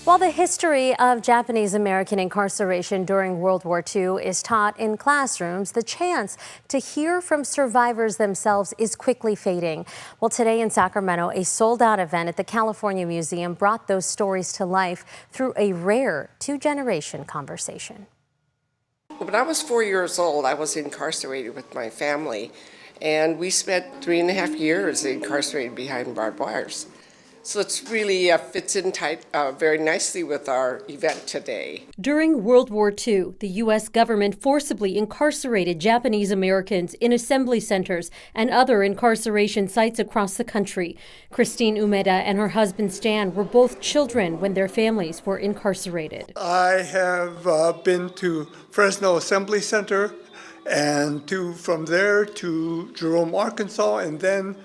While the history of Japanese American incarceration during World War II is taught in classrooms, the chance to hear from survivors themselves is quickly fading. Well, today in Sacramento, a sold-out event at the California Museum brought those stories to life through a rare two-generation conversation. When I was 4 years old, I was incarcerated with my family, and we spent 3.5 years incarcerated behind barbed wires. So it's really fits in very nicely with our event today. During World War II, the U.S. government forcibly incarcerated Japanese Americans in assembly centers and other incarceration sites across the country. Stan Umeda and her husband Stan were both children when their families were incarcerated. I have been to Fresno Assembly Center and from there to Jerome, Arkansas, and then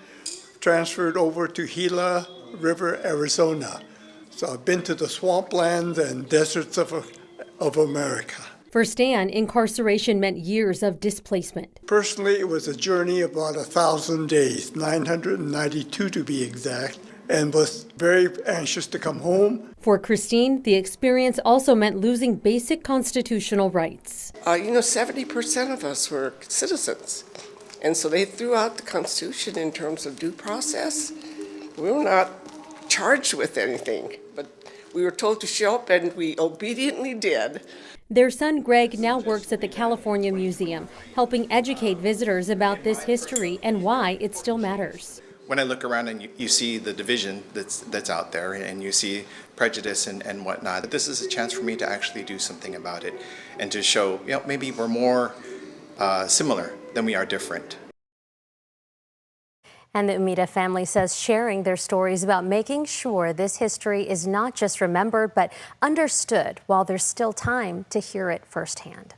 transferred over to Gila River, Arizona. So I've been to the swamplands and deserts of America. For Stan, incarceration meant years of displacement. Personally, it was a journey of about 1,000 days, 992 to be exact, and was very anxious to come home. For Christine, the experience also meant losing basic constitutional rights. 70% of us were citizens, and so they threw out the Constitution in terms of due process. We were not charged with anything, but we were told to show up, and we obediently did. Their son Greg now works at the California Museum, helping educate visitors about this history and why it still matters. When I look around and you see the division that's out there, and you see prejudice and whatnot, this is a chance for me to actually do something about it and to show, maybe we're more similar than we are different. And the Umeda family says sharing their stories about making sure this history is not just remembered, but understood while there's still time to hear it firsthand.